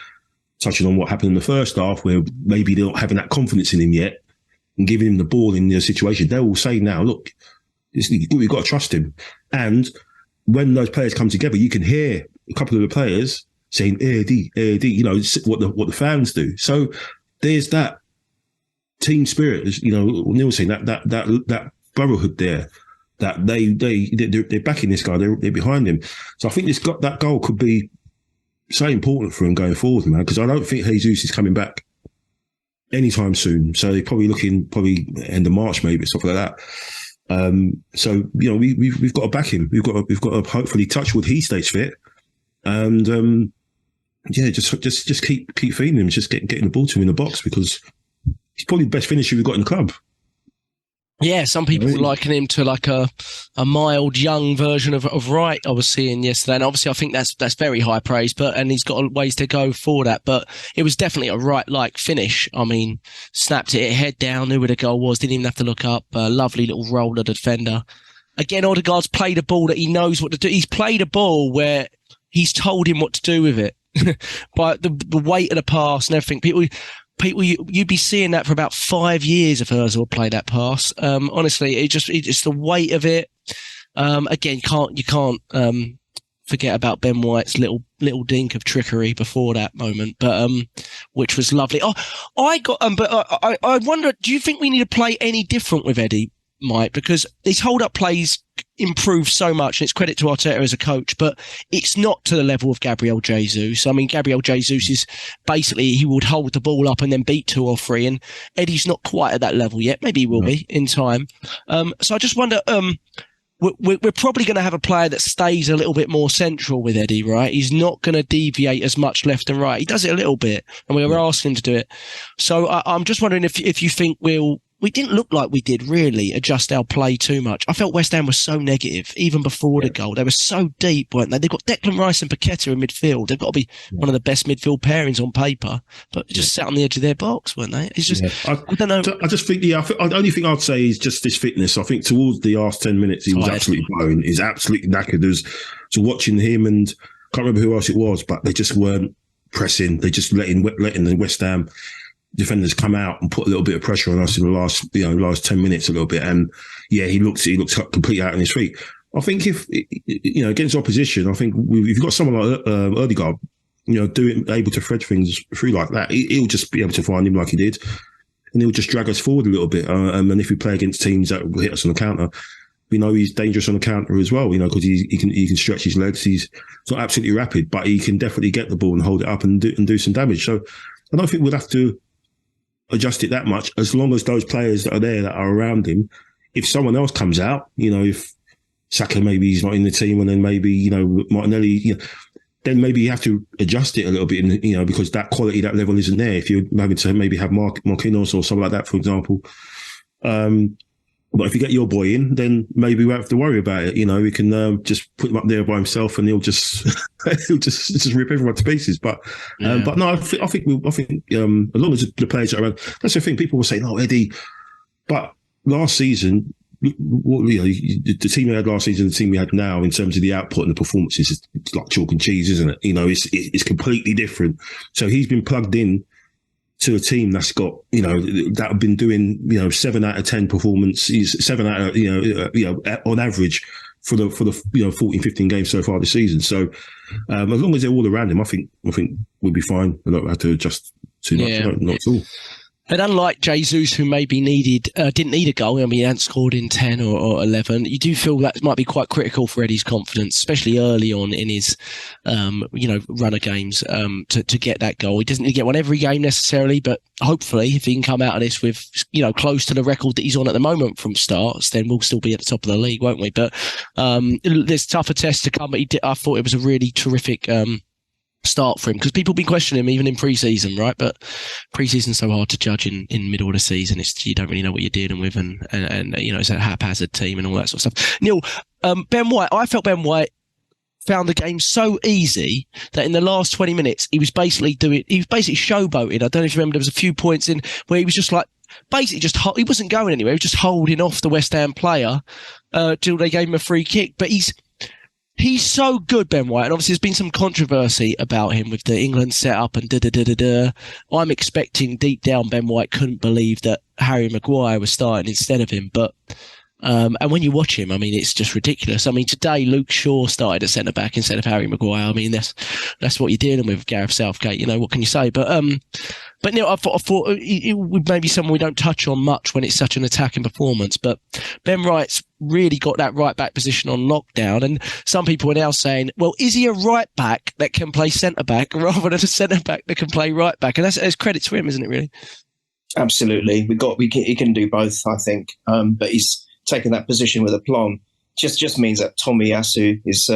touching on what happened in the first half, where maybe they're not having that confidence in him yet, and giving him the ball in the situation, they will say now, look, we've got to trust him. And when those players come together, you can hear a couple of the players saying, Eddie, what the fans do. So there's that team spirit, Neil saying that brotherhood there, that they're backing this guy, they're behind him. So I think that goal could be so important for him going forward, man, because I don't think Jesus is coming back anytime soon. So they're probably looking end of March, maybe, stuff like that. So we've got to back him. We've got to hopefully, touch wood, he stays fit, and just keep feeding him, just getting the ball to him in the box, because he's probably the best finisher we've got in the club. Yeah, some people liken him to like a mild young version of Wright I was seeing yesterday, and obviously I think that's very high praise. And he's got ways to go for that. But it was definitely a Wright-like finish. I mean, snapped it head down, knew where the goal was, didn't even have to look up. Lovely little roll of the defender. Again, Odegaard's played a ball that he knows what to do. He's played a ball where he's told him what to do with it by the weight of the pass and everything. People, you'd be seeing that for about 5 years if Ozil would play that pass. Honestly, it's the weight of it. Again, you can't forget about Ben White's little dink of trickery before that moment, but which was lovely. Oh, I wonder, do you think we need to play any different with Eddie, Mike? Because his hold-up plays improved so much, and it's credit to Arteta as a coach, but it's not to the level of Gabriel Jesus. I mean, Gabriel Jesus is basically, he would hold the ball up and then beat 2 or 3, and Eddie's not quite at that level yet. Maybe he will be in time. So I just wonder, we're probably going to have a player that stays a little bit more central with Eddie, right? He's not going to deviate as much left and right. He does it a little bit, and we were asking him to do it. So I'm just wondering if you think we'll we didn't look like we did really adjust our play too much. I felt West Ham was so negative, even before the goal. They were so deep, weren't they? They've got Declan Rice and Paqueta in midfield. They've got to be one of the best midfield pairings on paper, but just sat on the edge of their box, weren't they? It's just, I don't know. I just think, the only thing I'd say is just his fitness. I think towards the last 10 minutes, he was absolutely blown. He's absolutely knackered. So watching him, and can't remember who else it was, but they just weren't pressing. They just letting the West Ham defenders come out and put a little bit of pressure on us in the last 10 minutes a little bit. And he looks completely out on his feet. I think if, against opposition, I think if you've got someone like Ødegaard, able to thread things through like that, he'll just be able to find him like he did. And he'll just drag us forward a little bit. And if we play against teams that will hit us on the counter, we know he's dangerous on the counter as well, because he can stretch his legs. He's not absolutely rapid, but he can definitely get the ball and hold it up and do some damage. So I don't think we'll have to adjust it that much, as long as those players that are there that are around him. If someone else comes out, if Saka maybe he's not in the team, and then maybe Martinelli, then maybe you have to adjust it a little bit, because that quality, that level isn't there. If you're having to maybe have Marquinhos or something like that, for example. But if you get your boy in, then maybe we won't have to worry about it. We can just put him up there by himself, and he'll just rip everyone to pieces. But no, I think as long as the players are around, that's the thing. People will say, "No, Eddie," but last season, the team we had last season, the team we had now, in terms of the output and the performances, it's like chalk and cheese, isn't it? It's completely different. So he's been plugged in to a team that's got, that have been doing, 7 out of 10 performances, 7 out of, on average for the 14, 15 games so far this season. So as long as they're all around him, I think we'll be fine. We don't have to adjust too much, not at all. And unlike Jesus, who maybe didn't need a goal, he hadn't scored in 10 or 11, you do feel that might be quite critical for Eddie's confidence, especially early on in his, run of games, to get that goal. He doesn't need to get one every game necessarily, but hopefully if he can come out of this with, close to the record that he's on at the moment from starts, then we'll still be at the top of the league, won't we? But there's tougher tests to come, but I thought it was a really terrific start for him, because people have been questioning him even in pre-season, right? But pre-season's so hard to judge in middle of the season. You don't really know what you're dealing with, and it's a haphazard team and all that sort of stuff. Neil, Ben White, I felt Ben White found the game so easy that in the last 20 minutes he was basically showboating. I don't know if you remember, there was a few points in where he was just like, he wasn't going anywhere. He was just holding off the West Ham player till they gave him a free kick. But He's so good, Ben White, and obviously there's been some controversy about him with the England setup and I'm expecting deep down Ben White couldn't believe that Harry Maguire was starting instead of him, but and when you watch him, it's just ridiculous. Today Luke Shaw started at centre back instead of Harry Maguire. That's what you're dealing with Gareth Southgate. What can you say? But Neil, I thought it would maybe something we don't touch on much when it's such an attacking performance. But Ben Wright's really got that right back position on lockdown, and some people are now saying, well, is he a right back that can play centre back rather than a centre back that can play right back? And that's credit to him, isn't it? Really? Absolutely, he can do both, I think. But he's taken that position with aplomb. Just means that Tomiyasu is,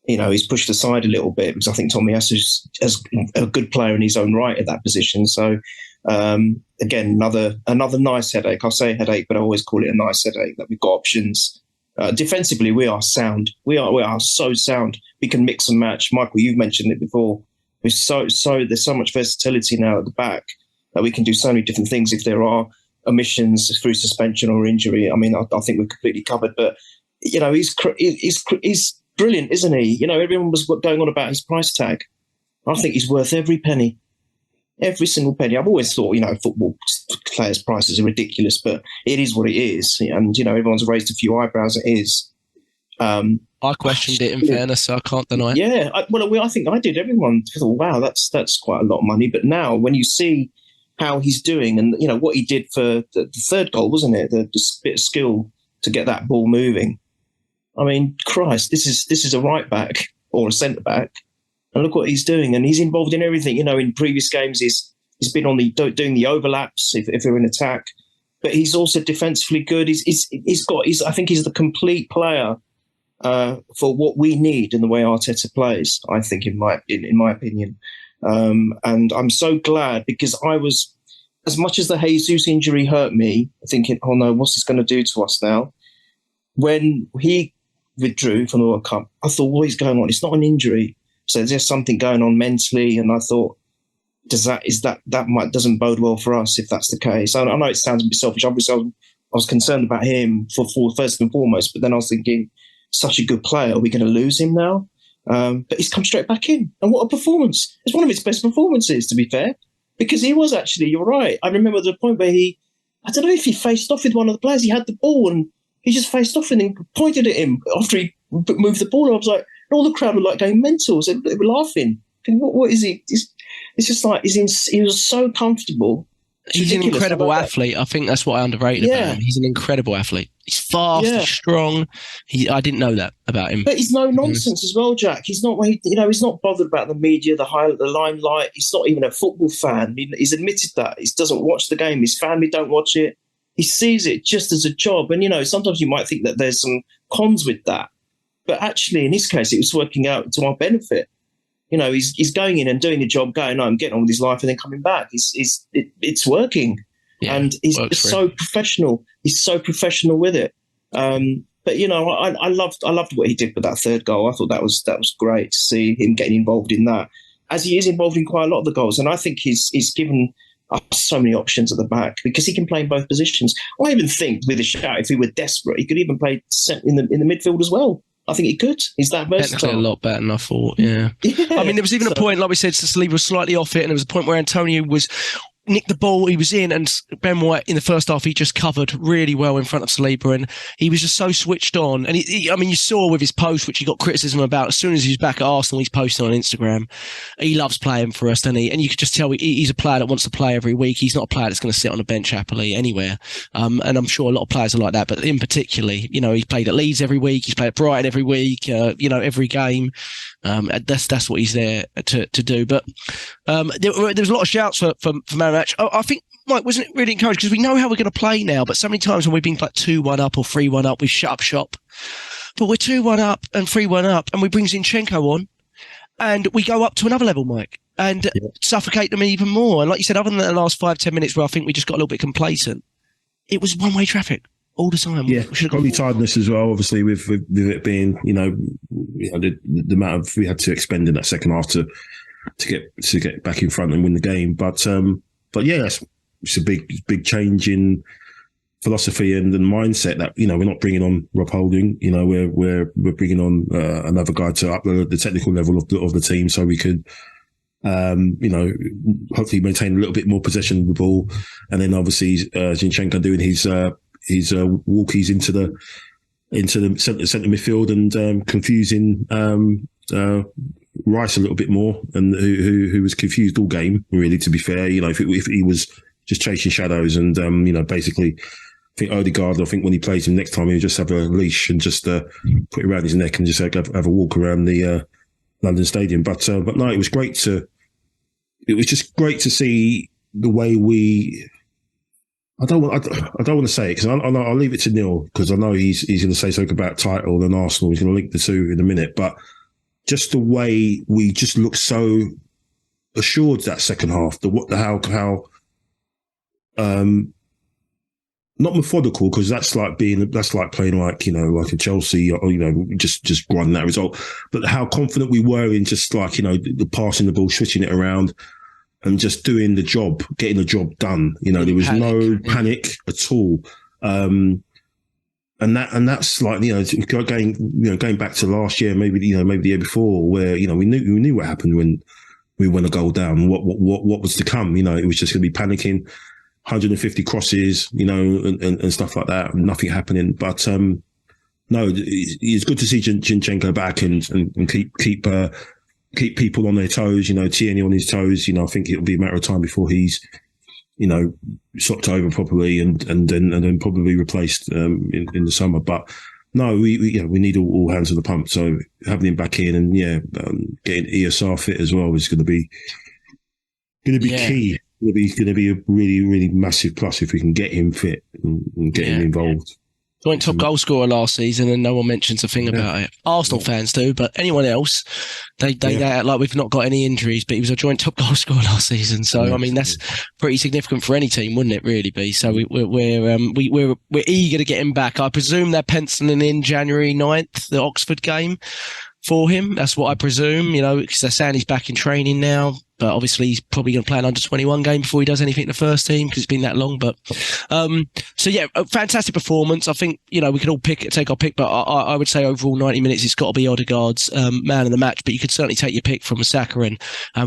he's pushed aside a little bit, because I think Tomiyasu's a good player in his own right at that position. So again, another nice headache. I'll say headache, but I always call it a nice headache, that we've got options. Defensively, we are sound. We are so sound. We can mix and match. Michael, you've mentioned it before. We're so there's so much versatility now at the back that we can do so many different things if there are omissions through suspension or injury. I think we're completely covered. But he's brilliant, isn't he? Everyone was going on about his price tag. I think he's worth every penny, every single penny. I've always thought, football players' prices are ridiculous, but it is what it is. And everyone's raised a few eyebrows. It is. I questioned it, in fairness, so I can't deny it. Yeah, I think I did. Everyone thought, wow, that's quite a lot of money. But now, when you see how he's doing, and what he did for the third goal, wasn't it? The bit of skill to get that ball moving. Christ, this is a right back or a centre back, and look what he's doing. And he's involved in everything. In previous games, he's been on doing the overlaps if they're in attack, but he's also defensively good. I think he's the complete player for what we need in the way Arteta plays. I think, in my opinion. And I'm so glad, because as much as the Jesus injury hurt me, thinking, oh no, what's this going to do to us now? When he withdrew from the World Cup, I thought, what is going on? It's not an injury. So there's something going on mentally. And I thought, doesn't bode well for us if that's the case. I know it sounds a bit selfish. Obviously, I was concerned about him for first and foremost, but then I was thinking, such a good player, are we going to lose him now? But he's come straight back in. And what a performance. It's one of his best performances, to be fair, because he was actually, you're right. I remember the point where I don't know if he faced off with one of the players. He had the ball and he just faced off and pointed at him after he moved the ball. And I was like, and all the crowd were like going mental. So they were laughing. What is he? It's just like, he was so comfortable. He's an incredible athlete. I think that's what I underrated about him. He's an incredible athlete. He's fast, he's strong. I didn't know that about him. But he's no nonsense as well, Jack. He's not, he's not bothered about the media, the limelight. He's not even a football fan. He's admitted that. He doesn't watch the game. His family don't watch it. He sees it just as a job. And, sometimes you might think that there's some cons with that. But actually, in his case, it was working out to our benefit. He's going in and doing the job, going home, getting on with his life, and then coming back. It's working, and he's so professional. He's so professional with it. But I loved what he did with that third goal. I thought that was great to see him getting involved in that, as he is involved in quite a lot of the goals. And I think he's given us so many options at the back because he can play in both positions. I even think with a shout, if he were desperate, he could even play in the midfield as well. I think he could. He's that versatile. Technically a lot better than I thought, yeah. I mean, there was even a point, like we said, Saliba was slightly off it, and there was a point where Antonio nicked the ball, he was in, and Ben White in the first half, he just covered really well in front of Saliba, and he was just so switched on. And you saw with his post, which he got criticism about, as soon as he was back at Arsenal, he's posting on Instagram. He loves playing for us, doesn't he? And you could just tell he's a player that wants to play every week. He's not a player that's going to sit on a bench happily anywhere. And I'm sure a lot of players are like that, but in particularly, he's played at Leeds every week, he's played at Brighton every week, every game. That's what he's there to do. But there was a lot of shouts for man match. I think, Mike, wasn't it really encouraged because we know how we're going to play now, but so many times when we've been like 2-1 up or 3-1 up, we've shut up shop. But we're 2-1 up and 3-1 up, and we bring Zinchenko on and we go up to another level, Mike, and suffocate them even more. And like you said, other than the last 5-10 minutes where I think we just got a little bit complacent, it was one-way traffic all the time. Yeah, probably tiredness as well, obviously, with it being, the amount of we had to expend in that second half to get back in front and win the game. But yeah, it's a big change in philosophy and the mindset that, we're not bringing on Rob Holding, we're bringing on another guy to up the technical level of the team so we could, hopefully maintain a little bit more possession of the ball. And then obviously Zinchenko doing his walkies into the centre midfield and confusing Rice a little bit more, and who was confused all game, really, to be fair. If he was just chasing shadows and basically, I think Odegaard, when he plays him next time, he'll just have a leash and just put it around his neck and just have a walk around the London Stadium. But no, it was just great to see the way we. I don't want to say it because I'll leave it to Neil because I know he's going to say something about title and Arsenal. He's going to link the two in a minute, but just the way we just looked so assured that second half, how not methodical because that's like playing like a Chelsea or just grinding that result, but how confident we were in just like the passing the ball, switching it around. And just doing the job, getting the job done. There was no panic at all. And that's like going back to last year, maybe the year before, where we knew what happened when we won a goal down. What was to come? It was just going to be panicking, 150 crosses, and stuff like that. Nothing happening. But no, it's good to see Zinchenko back and keep people on their toes, Tierney on his toes. I think it'll be a matter of time before he's, swapped over properly and then probably replaced in the summer. But no, we need all hands on the pump. So having him back in and getting ESR fit as well is going to be key. It's going to be a really, really massive plus if we can get him fit and get him involved. Joint top goal scorer last season, and no one mentions a thing about it. Arsenal fans do, but anyone else, they act like we've not got any injuries. But he was a joint top goal scorer last season, so I mean that's pretty significant for any team, wouldn't it? Really be. So we're eager to get him back. I presume they're penciling in January 9th, the Oxford game for him. That's what I presume. Because they're saying he's back in training now. But obviously, he's probably going to play an under-21 game before he does anything in the first team because it's been that long. But so yeah, a fantastic performance. I think we could all take our pick, but I would say overall 90 minutes it's got to be Odegaard's man of the match. But you could certainly take your pick from Saka and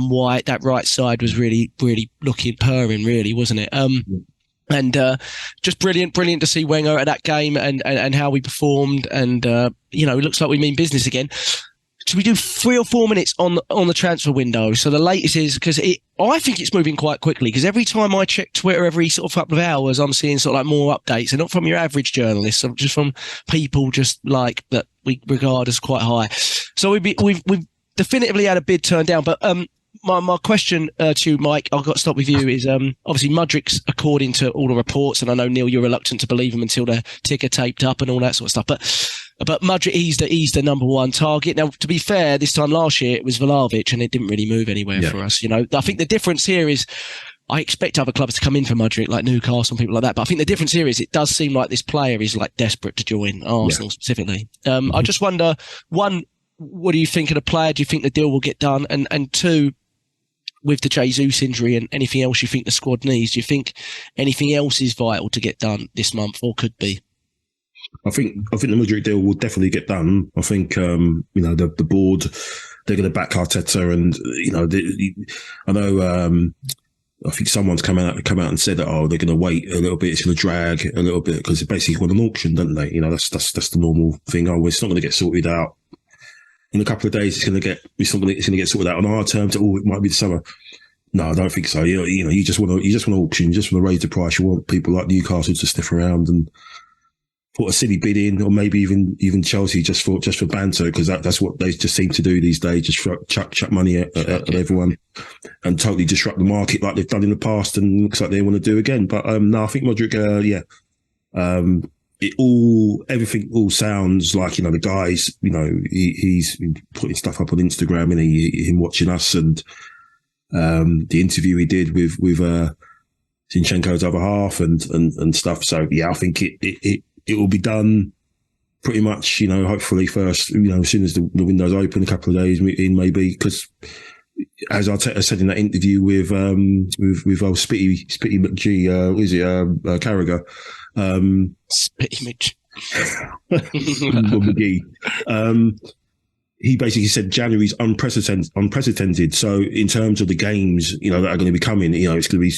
White. That right side was really, really looking purring, really, wasn't it? And just brilliant to see Wenger at that game and how we performed. And it looks like we mean business again. Should we do 3 or 4 minutes on the transfer window? So the latest is because I think it's moving quite quickly because every time I check Twitter every sort of couple of hours, I'm seeing sort of like more updates, and not from your average journalists, just from people just like that we regard as quite high. So we've definitively had a bid turned down, but my question to you, Mike, I've got to stop with you, is obviously Mudrik's, according to all the reports, and I know, Neil, you're reluctant to believe them until they're ticker taped up and all that sort of stuff, but Mudrik, he's the number one target. Now, to be fair, this time last year it was Vlahovic and it didn't really move anywhere for us. I think the difference here is I expect other clubs to come in for Mudrik, like Newcastle and people like that. But I think the difference here is it does seem like this player is like desperate to join Arsenal specifically. I just wonder, one, what do you think of the player? Do you think the deal will get done? And two, with the Jesus injury and anything else you think the squad needs, do you think anything else is vital to get done this month or could be? I think the Mudryk deal will definitely get done. I think the board, they're going to back Arteta, and I know I think someone's come out and said that they're going to wait a little bit, it's going to drag a little bit because they basically want an auction, don't they? That's the normal thing. It's not going to get sorted out in a couple of days. It's going to get sorted out on our terms. It might be the summer. No, I don't think so. You just want to auction. You just want to raise the price. You want people like Newcastle to sniff around and put a silly bid in, or maybe even Chelsea just for banter, because that's what they just seem to do these days. Just chuck money at everyone and totally disrupt the market like they've done in the past, and looks like they want to do again. But no, I think Mudryk, everything all sounds like the guys. He's putting stuff up on Instagram and him watching us, and the interview he did with Zinchenko's other half and stuff. So yeah, I think it will be done pretty much, hopefully first, as soon as the window's open, a couple of days in maybe, because as Arteta said in that interview with old Spitty McGee, Carragher, Spitty McGee, he basically said January's unprecedented. So in terms of the games, that are going to be coming, it's going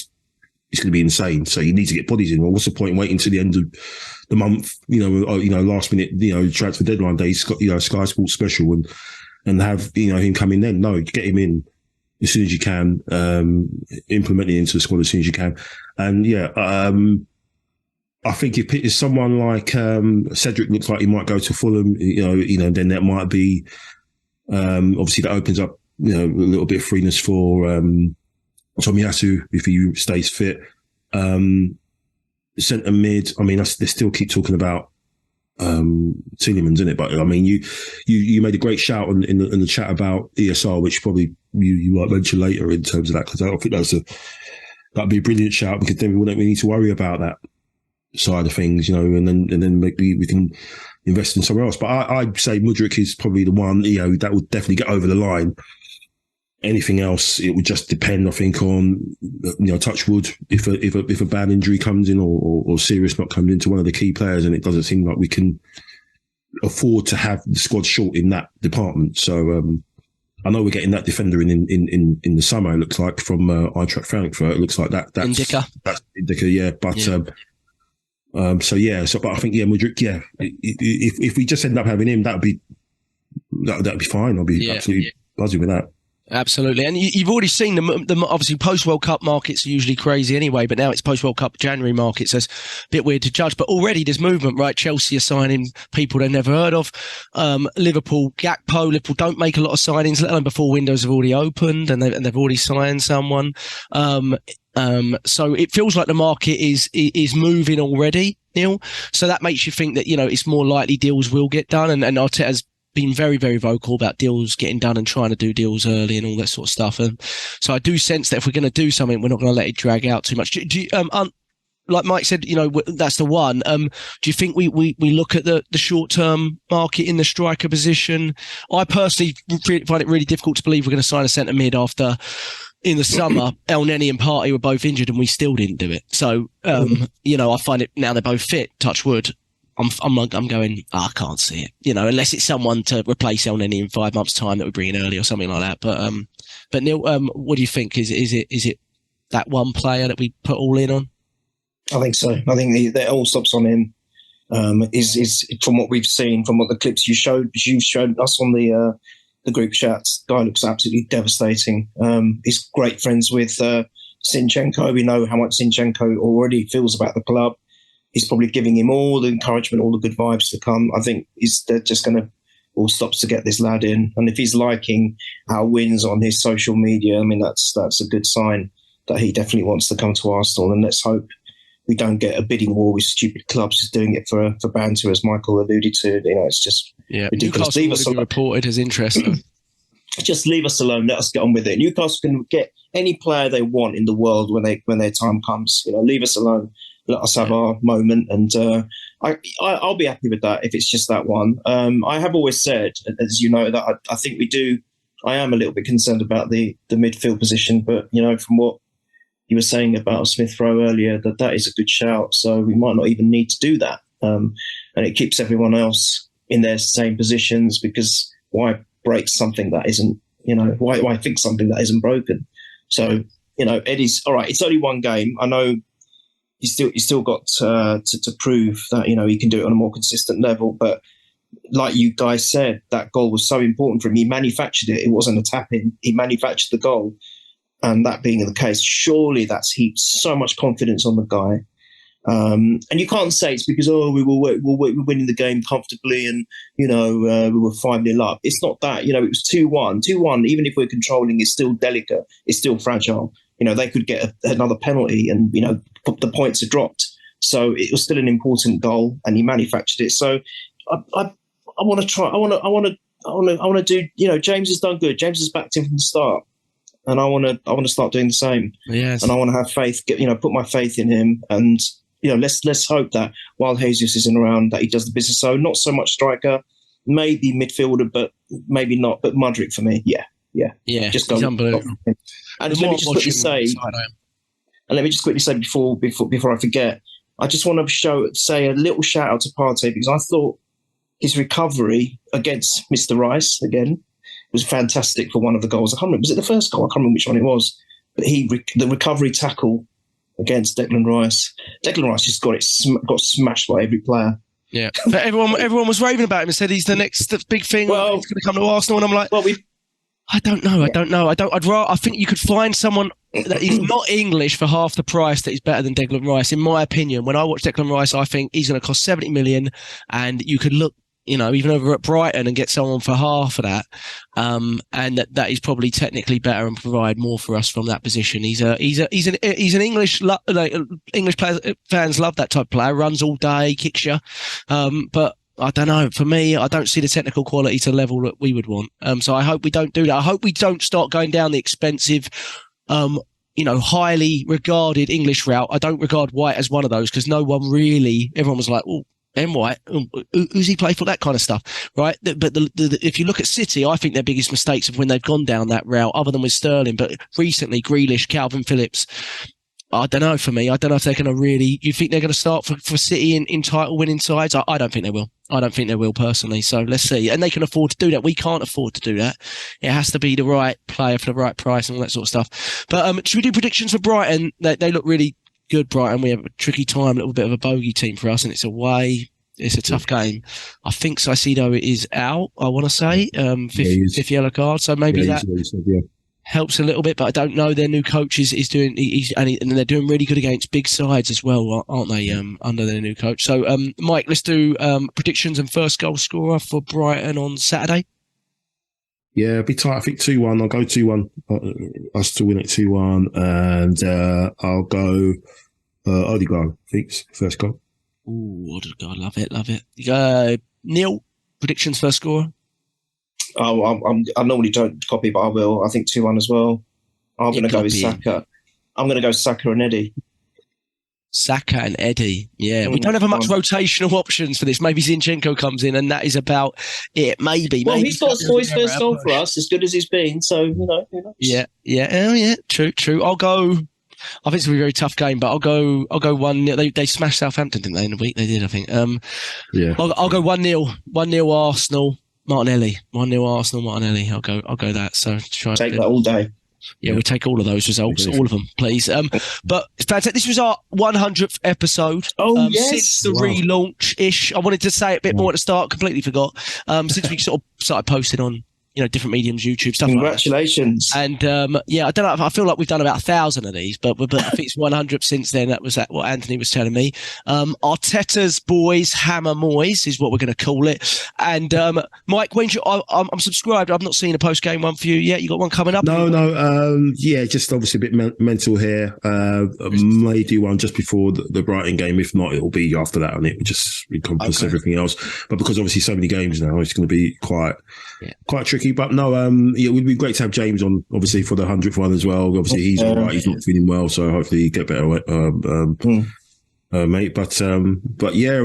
to be insane. So you need to get bodies in. Well, what's the point in waiting to the end of the month? Last minute, transfer deadline day, Sky Sports special, and have him come in then. No, get him in as soon as you can. Implement it into the squad as soon as you can. And I think if it's someone like Cedric looks like he might go to Fulham, then that might be obviously that opens up a little bit of freeness for Tomiyasu if he stays fit. Centre mid, they still keep talking about Tielemans, isn't it? But you made a great shout in the chat about ESR, which probably you might mention later in terms of that, because I think that'd be a brilliant shout, because then we wouldn't need to worry about that side of things, and then maybe we can invest in somewhere else. But I'd say Mudryk is probably the one, that would definitely get over the line. Anything else, it would just depend, I think, on touch wood, if a bad injury comes in or serious not coming into one of the key players, and it doesn't seem like we can afford to have the squad short in that department. So I know we're getting that defender in the summer. It looks like from Eintracht Frankfurt. It looks like that's Indica, yeah. But but I think Mudryk, if we just end up having him, that'd be fine. I'll be absolutely buzzing with that. Absolutely. And you've already seen the obviously post-World Cup markets are usually crazy anyway, but now it's post-World Cup January markets, so it's a bit weird to judge. But already there's movement, right? Chelsea are signing people they've never heard of. Liverpool, Liverpool don't make a lot of signings, let alone before windows have already opened and they've already signed someone. So it feels like the market is moving already, Neil. So that makes you think that, it's more likely deals will get done. And Arteta's been very, very vocal about deals getting done and trying to do deals early and all that sort of stuff. And so I do sense that if we're going to do something, we're not going to let it drag out too much. Do you, like Mike said, that's the one. Do you think we look at the short-term market in the striker position? I personally find it really difficult to believe we're going to sign a centre mid after, in the summer, El Neni and Partey were both injured and we still didn't do it. So, I find it now they're both fit, touch wood. I'm going, I can't see it, unless it's someone to replace El Neni in 5 months' time that we bring in early or something like that. But Neil, what do you think? Is it that one player that we put all in on? I think so. I think the all stops on him. Is from what we've seen, from what the clips you showed us on the group chats. Guy looks absolutely devastating. He's great friends with Zinchenko. We know how much Zinchenko already feels about the club. He's probably giving him all the encouragement, all the good vibes to come. I think they're just going to all stops to get this lad in. And if he's liking our wins on his social media, I mean, that's a good sign that he definitely wants to come to Arsenal. And let's hope we don't get a bidding war with stupid clubs just doing it for banter, as Michael alluded to. It's just ridiculous. Newcastle will be reported as interest. Just leave us alone. Let us get on with it. Newcastle can get any player they want in the world when their time comes. Leave us alone. Let us have our moment, and I'll be happy with that if it's just that one. I have always said, as you know, that I think we do. I am a little bit concerned about the midfield position, but from what you were saying about Smith Rowe earlier, that is a good shout. So we might not even need to do that, and it keeps everyone else in their same positions, because why break something that isn't? Why fix something that isn't broken? So Eddie's all right. It's only one game. I know. He's still got to prove that he can do it on a more consistent level. But like you guys said, that goal was so important for him. He manufactured it. It wasn't a tap-in. He manufactured the goal. And that being the case, surely that's heaped so much confidence on the guy. And you can't say it's because, we're winning the game comfortably and, we were 5-0 up. It's not that. It was 2-1. 2-1, even if we're controlling, it's still delicate. It's still fragile. They could get another penalty and, the points are dropped. So it was still an important goal and he manufactured it. So I want to try. I want to do, James has done good. James has backed him from the start. And I want to start doing the same. Yes. And I want to have faith, put my faith in him. And, let's hope that while Jesus isn't around, that he does the business. So not so much striker, maybe midfielder, but maybe not. But Mudryk for me, yeah. Just go. Unbelievable. And let me just quickly say before I forget, I just want to say a little shout out to Partey, because I thought his recovery against Mr. Rice again was fantastic for one of the goals. I can't remember, was it the first goal? I can't remember which one it was, but the recovery tackle against Declan Rice. Declan Rice just got smashed by every player. Yeah, but everyone was raving about him and said he's the next big thing. Well, he's going to come to Arsenal, and I'm like, I don't know. I think you could find someone that is not English for half the price that is better than Declan Rice. In my opinion, when I watch Declan Rice, I think he's going to cost 70 million, and you could look, even over at Brighton and get someone for half of that. And that is probably technically better and provide more for us from that position. He's an English English player. Fans love that type of player. Runs all day, kicks you, but. I don't know. For me, I don't see the technical quality to the level that we would want. So I hope we don't do that. I hope we don't start going down the expensive, highly regarded English route. I don't regard White as one of those, because everyone was like, oh, M. White, who's he play for? That kind of stuff, right? But if you look at City, I think their biggest mistakes of when they've gone down that route, other than with Sterling, but recently, Grealish, Calvin Phillips, I don't know. For me, I don't know if they're going to really. You think they're going to start for City in title winning sides? I don't think they will. I don't think they will personally. So let's see. And they can afford to do that. We can't afford to do that. It has to be the right player for the right price and all that sort of stuff. But should we do predictions for Brighton? They look really good, Brighton. We have a tricky time, a little bit of a bogey team for us, and it's away. It's a tough game. I think Caicedo is out, I want to say. Fifth yellow card. So maybe that helps a little bit, but I don't know. Their new coach is doing, and they're doing really good against big sides as well, aren't they? Under their new coach. So, Mike, let's do predictions and first goal scorer for Brighton on Saturday. Yeah, it'll be tight. I think 2-1. I'll go 2-1. I'll still win it 2-1. And I'll go Odegaard, I think, first goal. Ooh, Odegaard, love it. Neil, predictions first scorer? I normally don't copy, but I will. I think 2-1 as well. I'm going to go with Saka. I'm going to go Saka and Eddie. Saka and Eddie. Yeah, we don't have much rotational options for this. Maybe Zinchenko comes in and that is about it. Maybe. Well, he's got to score his first goal for us, as good as he's been. So, you know. Yeah. Oh, yeah. True. I'll go. I think it's going to be a very tough game, but I'll go 1-0. They smashed Southampton, didn't they, in the week? They did, I think. Yeah. I'll go 1-0. 1-0 Arsenal. Martinelli. 1-0 Arsenal, Martinelli. I'll go that. So take that all day. Yeah, we'll take all of those results, all of them, please. But fantastic. This was our 100th episode. Yes. Since the relaunch-ish. I wanted to say it a bit more at the start, completely forgot. Since we sort of started posting on different mediums, YouTube, stuff Congratulations. Like that. And I don't know, I feel like we've done about 1,000 of these, but I think it's 100 since then. That was what Anthony was telling me. Arteta's Boys Hammer Moyes is what we're going to call it. And Mike, when I'm subscribed. I've not seen a post-game one for you yet. You got one coming up? No. Yeah, just obviously a bit mental here. May do one just before the Brighton game. If not, it'll be after that, and it will just encompass everything else. But because obviously so many games now, it's going to be quite tricky. But no, it would be great to have James on, obviously, for the 100th one as well. Obviously, he's all right. He's not feeling well, so hopefully he get better, mate. But yeah,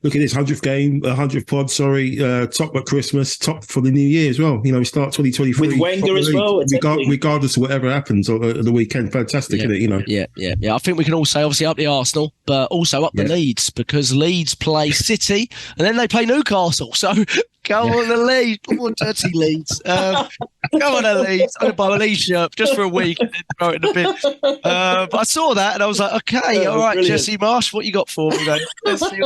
look at this 100th game, 100th pod. Sorry, top at Christmas, top for the New Year as well. We start 2023 with Wenger as well, regardless of whatever happens at the weekend. Fantastic, isn't it? Yeah. I think we can all say obviously up the Arsenal, but also up the Leeds, because Leeds play City and then they play Newcastle. So go on the Leeds, come on, dirty Leeds. Go on the Leeds. I'm going to buy a Leeds shirt just for a week and then throw it in the bin. But I saw that and I was like, okay, all right, brilliant. Jesse Marsh, what you got for me, then? Let's see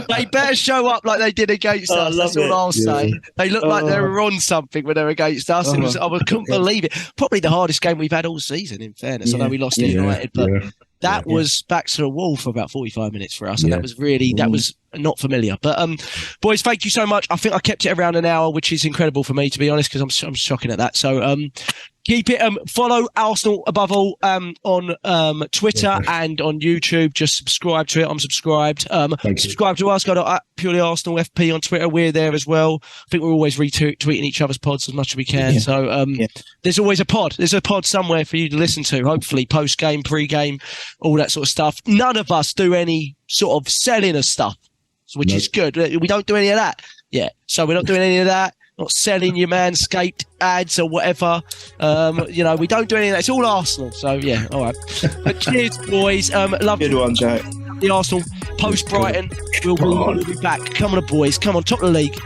they better show up like they did against us. That's all I'll say. They look like they were on something when they were against us. I couldn't believe it. Probably the hardest game we've had all season, in fairness. I know we lost to United, but that was back to the wall for about 45 minutes for us. And that was not familiar. But boys, thank you so much. I think I kept it around an hour, which is incredible for me, to be honest, because I'm shocking at that. So keep it. Follow Arsenal above all on Twitter and on YouTube. Just subscribe to it. I'm subscribed. Subscribe to us. Go to Purely Arsenal FP on Twitter. We're there as well. I think we're always retweeting each other's pods as much as we can. So there's always a pod. There's a pod somewhere for you to listen to. Hopefully, post game, pre game, all that sort of stuff. None of us do any sort of selling of stuff, which is good. We don't do any of that. Yeah. So we're not doing any of that. Not selling your Manscaped ads or whatever. We don't do any of that. It's all Arsenal. So, yeah, all right. But cheers, boys. Love good one, Jack. The Arsenal post Brighton. We'll be back. Come on, boys. Come on, top of the league.